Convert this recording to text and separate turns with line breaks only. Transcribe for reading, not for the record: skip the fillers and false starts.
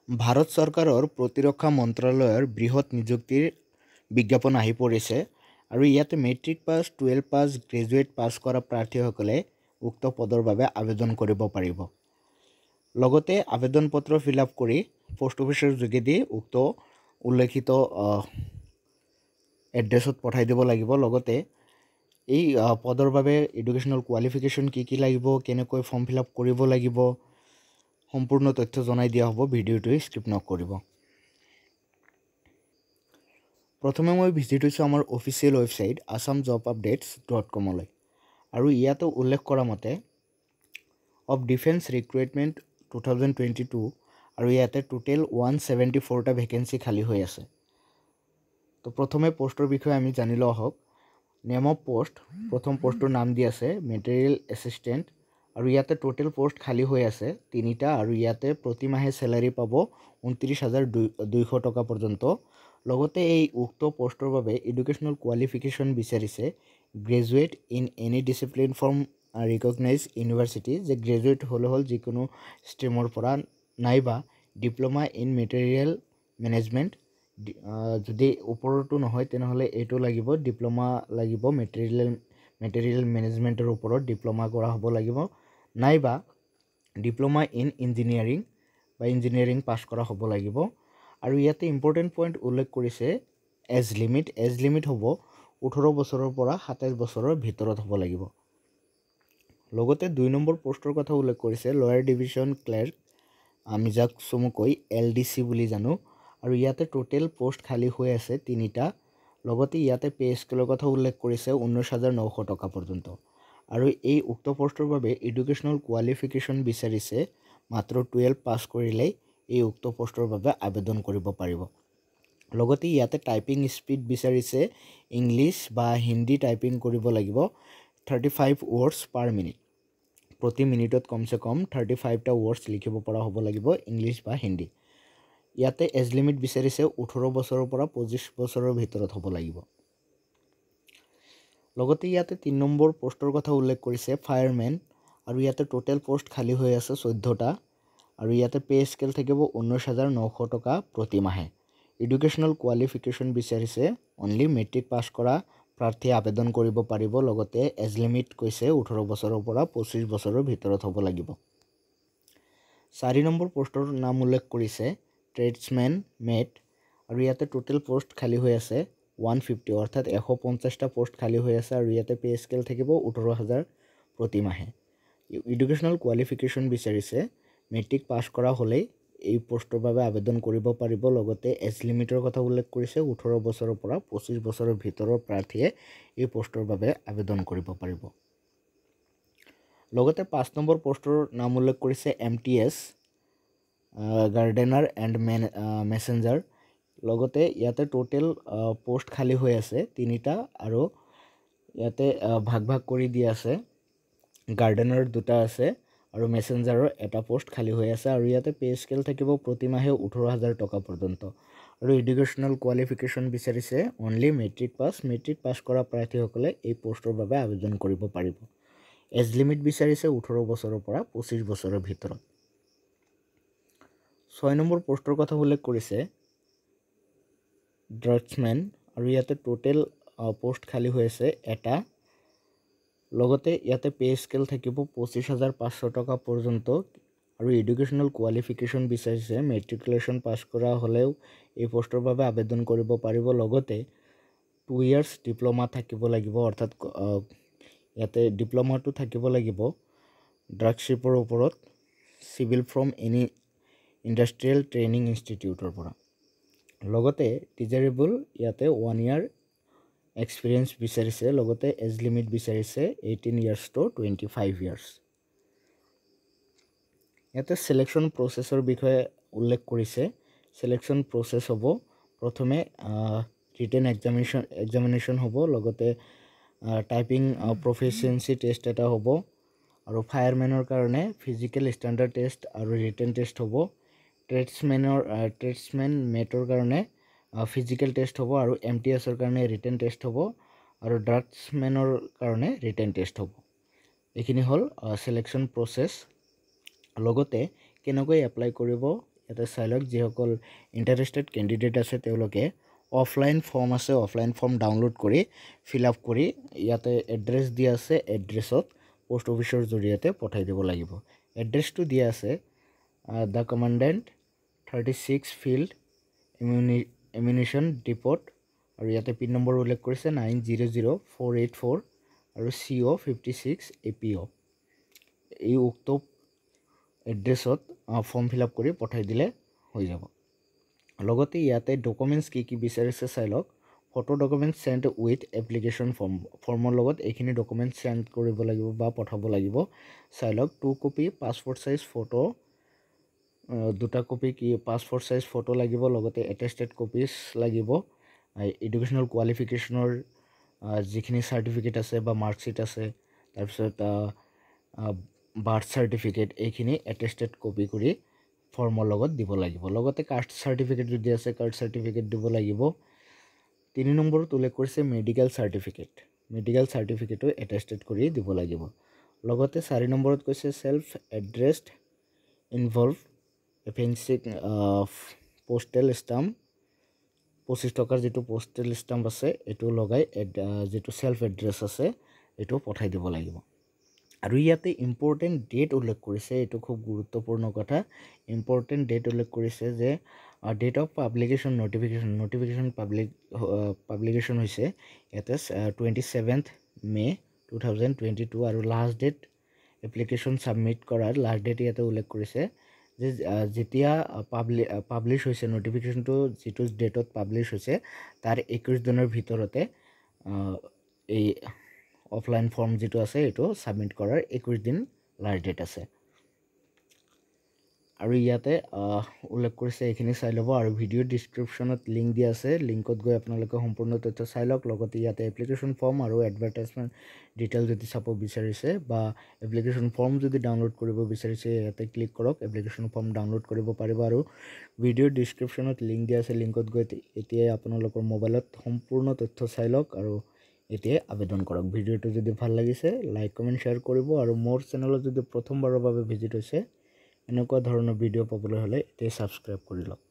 ভাৰত চৰকাৰৰ প্ৰতিৰক্ষা মন্ত্ৰালয়ৰ বৃহৎ নিযুক্তিৰ বিজ্ঞাপন আহি পৰিছে আৰু ইয়াতে মেট্ৰিক পাছ 12 পাছ গ্ৰেজুৱেট পাছ কৰা প্ৰাৰ্থীসকলে উক্ত পদৰ বাবে আবেদন কৰিব পাৰিব। লগতে আবেদন পত্ৰ ফিল আপ কৰি পোষ্ট অফিচৰ যোগেদি উক্ত উল্লেখিত এড্ৰেছত পঠাই দিব লাগিব। লগতে এই পদৰ বাবে এডুকেশ্যনেল কোৱালিফিকেশ্যন কি লাগিব, কেনেকৈ ফৰ্ম ফিল আপ কৰিব লাগিব, সম্পূৰ্ণ তথ্য জনাই দিয়া হ'ব। ভিডিঅ'টো স্কিপ নকৰিব। প্ৰথমে মই ভিজিট হৈছোঁ আমাৰ অফিচিয়েল ৱেবছাইট assamjobupdates.com আৰু ইয়াতে উল্লেখ কৰা মতে অফ ডিফেন্স ৰিক্ৰুইটমেণ্ট 2022 আৰু ইয়াতে টোটেল 174টা ভেকেঞ্চি খালী হৈ আছে। তো প্ৰথমে পোষ্টৰ বিষয়ে আমি জানি লওঁ আহক। নেম অফ পোষ্ট, প্ৰথম পোষ্টৰ নাম দি আছে মেটেৰিয়েল এছিষ্টেণ্ট আৰু ইয়াতে টোটেল পোষ্ট খালী হৈ আছে 3টা আৰু ইয়াতে প্ৰতি মাহে চেলাৰী পাব 29,200 টকা পৰ্যন্ত। লগতে এই উক্ত পোষ্টৰ বাবে এডুকেশ্যনেল কোৱালিফিকেশ্যন বিচাৰিছে graduate in any discipline from recognise university, যে গ্ৰেজুৱেট হ'লে হ'ল যিকোনো ষ্ট্ৰীমৰ পৰা, নাইবা ডিপ্ল'মা ইন মেটেৰিয়েল মেনেজমেণ্ট। যদি ওপৰতো নহয় তেনেহ'লে এইটো লাগিব, ডিপ্ল'মা লাগিব, মেটেৰিয়েল মেনেজমেণ্টৰ ওপৰত ডিপ্ল'মা কৰা হ'ব লাগিব, নাইবা ডিপ্ল'মা ইন ইঞ্জিনিয়াৰিং বা ইঞ্জিনিয়াৰিং পাছ কৰা হ'ব লাগিব। আৰু ইয়াতে ইম্পৰ্টেণ্ট পইণ্ট উল্লেখ কৰিছে এজ লিমিট হ'ব 18 বছৰৰ পৰা 27 বছৰৰ ভিতৰত হ'ব লাগিব। লগতে 2 নম্বৰ পোষ্টৰ কথা উল্লেখ কৰিছে লয়াৰ ডিভিজন ক্লাৰ্ক, আমি যাক চমুকৈ LDC বুলি জানো, আৰু ইয়াতে টোটেল পোষ্ট খালী হৈ আছে 3টা। লগতে ইয়াতে পে স্কেলৰ কথা উল্লেখ কৰিছে 19,900 টকা পৰ্যন্ত। আৰু এই উক্ত পোষ্টৰ বাবে এডুকেশ্যনেল কোৱালিফিকেশ্যন বিচাৰিছে মাত্ৰ 12 পাছ কৰিলেই এই উক্ত পোষ্টৰ বাবে আবেদন কৰিব পাৰিব। লগতে ইয়াতে টাইপিং স্পীড বিচাৰিছে ইংলিছ বা হিন্দী টাইপিং কৰিব লাগিব 35 ৱৰ্ডছ পাৰ মিনিট, প্ৰতি মিনিটত কমচে কম 35টা ৱৰ্ডছ লিখিব পৰা হ'ব লাগিব ইংলিছ বা হিন্দী। ইয়াতে এজ লিমিট বিচাৰিছে 18 বছৰৰ পৰা 25 বছৰৰ ভিতৰত হ'ব লাগিব। লগতে ইয়াতে 3 নম্বৰ পোষ্টৰ কথা উল্লেখ কৰিছে ফায়াৰমেন আৰু ইয়াতে টোটেল পোষ্ট খালী হৈ আছে 14টা আৰু ইয়াতে পে স্কেল থাকিব 19,900 টকা প্ৰতি মাহে। এডুকেশ্যনেল কোৱালিফিকেশ্যন বিচাৰিছে অনলি মেট্ৰিক পাছ কৰা প্ৰাৰ্থীয়ে আবেদন কৰিব পাৰিব। লগতে এজ লিমিট কৈছে 18 বছৰৰ পৰা 25 বছৰৰ ভিতৰত হ'ব লাগিব। 4 নম্বৰ পোষ্টৰ নাম উল্লেখ কৰিছে ট্ৰেডছমেন মেট আৰু ইয়াতে টোটেল পোষ্ট খালী হৈ আছে 150, অৰ্থাৎ 150টা পোষ্ট খালী হৈ আছে আৰু ইয়াতে পে স্কেল থাকিব 18,000 প্ৰতি মাহে। এডুকেশ্যনেল কোৱালিফিকেশ্যন বিচাৰিছে মেট্ৰিক পাছ কৰা হ'লেই এই পোষ্টৰ বাবে আবেদন কৰিব পাৰিব। লগতে এজ লিমিটৰ কথা উল্লেখ কৰিছে 18 বছৰৰ পৰা 25 বছৰৰ ভিতৰৰ প্ৰাৰ্থীয়ে এই পোষ্টৰ বাবে আবেদন কৰিব পাৰিব। লগতে 5 নম্বৰ পোষ্টৰ নাম উল্লেখ কৰিছে MTS গাৰ্ডেনাৰ এণ্ড মেছেঞ্জাৰ। লগতে ইয়াতে টোটেল পোষ্ট খালী হৈ আছে 3টা আৰু ইয়াতে ভাগ কৰি দিয়া আছে, গাৰ্ডেনাৰ 2টা আছে আৰু মেছেঞ্জাৰৰ 1টা পোষ্ট খালী হৈ আছে আৰু ইয়াতে পে স্কেল থাকিব প্ৰতি মাহে 18,000 টকা পৰ্যন্ত। আৰু এডুকেশ্যনেল কোৱালিফিকেশ্যন বিচাৰিছে অনলি মেট্ৰিক পাছ কৰা প্ৰাৰ্থীসকলে এই পোষ্টৰ বাবে আবেদন কৰিব পাৰিব। এজ লিমিট বিচাৰিছে 18 বছৰৰ পৰা 25 বছৰৰ ভিতৰত। 6 নম্বৰ পোষ্টৰ কথা উল্লেখ কৰিছে ড্ৰাফটছমেন আৰু ইয়াতে টোটেল পোষ্ট খালী হৈ আছে 1টা। লগতে ইয়াতে পে স্কেল থাকিব 25,500 টকা পৰ্যন্ত আৰু এডুকেশ্যনেল কোৱালিফিকেশ্যন বিচাৰিছে মেট্ৰিকুলেশ্যন পাছ কৰা হ'লেও এই পোষ্টৰ বাবে আবেদন কৰিব পাৰিব। লগতে 2 ইয়াৰ্ছ ডিপ্ল'মা থাকিব লাগিব, অৰ্থাৎ ইয়াতে ডিপ্ল'মাটো থাকিব লাগিব ড্ৰাগশ্বিপৰ ওপৰত, civil from any industrial training ইনষ্টিটিউটৰ পৰা। লগতে ডিজাইৰেবল ইয়াতে 1 ইয়াৰ এক্সপিৰিয়েঞ্চ বিচাৰিছে। লগতে এজ লিমিট বিচাৰিছে 18 ইয়াৰ্ছ টু 25 ইয়াৰ্ছ। ইয়াতে ছিলেকশ্যন প্ৰচেছৰ বিষয়ে উল্লেখ কৰিছে। ছিলেকশ্যন প্ৰচেছ হ'ব প্ৰথমে ৰিটেন এক্সামিনেশ্যন হ'ব, লগতে টাইপিং প্ৰফিচিয়েঞ্চি টেষ্ট এটা হ'ব আৰু ফায়াৰমেনৰ কাৰণে ফিজিকেল ষ্টেণ্ডাৰ্ড টেষ্ট আৰু ৰিটেন টেষ্ট হ'ব। ট্ৰেডছমেন মেটৰ কাৰণে ফিজিকেল টেষ্ট হ'ব আৰু MTSৰ কাৰণে ৰিটেন টেষ্ট হ'ব আৰু ড্ৰাফটছমেনৰ কাৰণে ৰিটেন টেষ্ট হ'ব। এইখিনি হ'ল ছিলেকশ্যন প্ৰচেছ। লগতে কেনেকৈ এপ্লাই কৰিব ইয়াতে চাই লওক যিসকল ইণ্টাৰেষ্টেড কেণ্ডিডেট আছে তেওঁলোকে অফলাইন ফৰ্ম আছে অফলাইন ফৰ্ম ডাউনলোড কৰি ফিল আপ কৰি ইয়াতে এড্ৰেছ দিয়া আছে এড্ৰেছত পোষ্ট অফিচৰ জৰিয়তে পঠাই দিব লাগিব এড্ৰেছটো দিয়া আছে দ্য কমাণ্ডেণ্ট 36 ফিল্ড এমিউনিশ্যন ডিপ'ট আৰু ইয়াতে পিন নম্বৰ উল্লেখ কৰিছে 900484 আৰু CO 56 APO এই উক্ত এড্ৰেছত ফৰ্ম ফিল আপ কৰি পঠাই দিলে হৈ যাব লগতে ইয়াতে ডকুমেণ্টছ কি বিচাৰিছে চাই লওক photo documents send with application ফৰ্মৰ লগত এইখিনি ডকুমেণ্টছ চেণ্ড কৰিব লাগিব বা পঠাব লাগিব চাই লওক 2 কপি পাছপৰ্ট চাইজ ফটো 2টা কপি পাছপৰ্ট চাইজ ফটো লাগিব লগতে এটেষ্টেড কপিজ লাগিব এডুকেশ্যনেল কোৱালিফিকেশ্যনৰ যিখিনি চাৰ্টিফিকেট আছে বা মাৰ্কশ্বিট আছে তাৰপিছত বাৰ্থ চাৰ্টিফিকেট এইখিনি এটেষ্টেড কপি কৰি ফৰ্মৰ লগত দিব লাগিব লগতে কাষ্ট চাৰ্টিফিকেট যদি আছে কাষ্ট চাৰ্টিফিকেট দিব লাগিব 3 নম্বৰত উল্লেখ কৰিছে মেডিকেল চাৰ্টিফিকেটো এটেষ্টেড কৰি দিব লাগিব লগতে 4 নম্বৰত কৈছে সেলফ এড্ৰেছড ইনভলভ এফেন্সিক পোষ্টেল ষ্টাম্প 25 টকাৰ যিটো পোষ্টেল ষ্টাম্প আছে এইটো লগাই যিটো সেলফ এড্ৰেছ আছে এইটো পঠাই দিব লাগিব আৰু ইয়াতে ইম্পৰ্টেণ্ট ডেট উল্লেখ কৰিছে এইটো খুব গুৰুত্বপূৰ্ণ কথা ইম্পৰ্টেণ্ট ডেট উল্লেখ কৰিছে যে date of publication notification publication হৈছে ইয়াতে 27 মে 2022 আৰু লাষ্ট ডেট এপ্লিকেশ্যন ছাবমিট কৰাৰ লাষ্ট ডেট ইয়াতে উল্লেখ কৰিছে যে যেতিয়া পাব্লিছ হৈছে নটিফিকেশ্যনটো যিটো ডেটত পাব্লিছ হৈছে তাৰ 21 দিনৰ ভিতৰতে এই অফলাইন ফৰ্ম যিটো আছে এইটো ছাবমিট কৰাৰ 21 দিন লাষ্ট ডেট আছে আৰু ইয়াতে উল্লেখ কৰিছে এইখিনি চাই ল'ব আৰু ভিডিঅ' ডিছক্ৰিপশ্যনত লিংক দিয়া আছে লিংকত গৈ আপোনালোকে সম্পূৰ্ণ তথ্য চাই লওক লগতে ইয়াতে এপ্লিকেশ্যন ফৰ্ম আৰু এডভাৰটাইজমেণ্ট ডিটেইল যদি চাব বিচাৰিছে বা এপ্লিকেশ্যন ফৰ্ম যদি ডাউনলোড কৰিব বিচাৰিছে ইয়াতে ক্লিক কৰক এপ্লিকেশ্যন ফৰ্ম ডাউনলোড কৰিব পাৰিব আৰু ভিডিঅ' ডিছক্ৰিপশ্যনত লিংক দিয়া আছে লিংকত গৈ এতিয়াই আপোনালোকৰ মোবাইলত সম্পূৰ্ণ তথ্য চাই লওক আৰু এতিয়াই আবেদন কৰক ভিডিঅ'টো যদি ভাল লাগিছে লাইক কমেণ্ট শ্বেয়াৰ কৰিব আৰু মোৰ চেনেলত যদি প্ৰথমবাৰৰ বাবে ভিজিট হৈছে এনেকুৱা ধৰণৰ ভিডিঅ' পাবলৈ হ'লে এতিয়া ছাবস্ক্ৰাইব কৰি লওক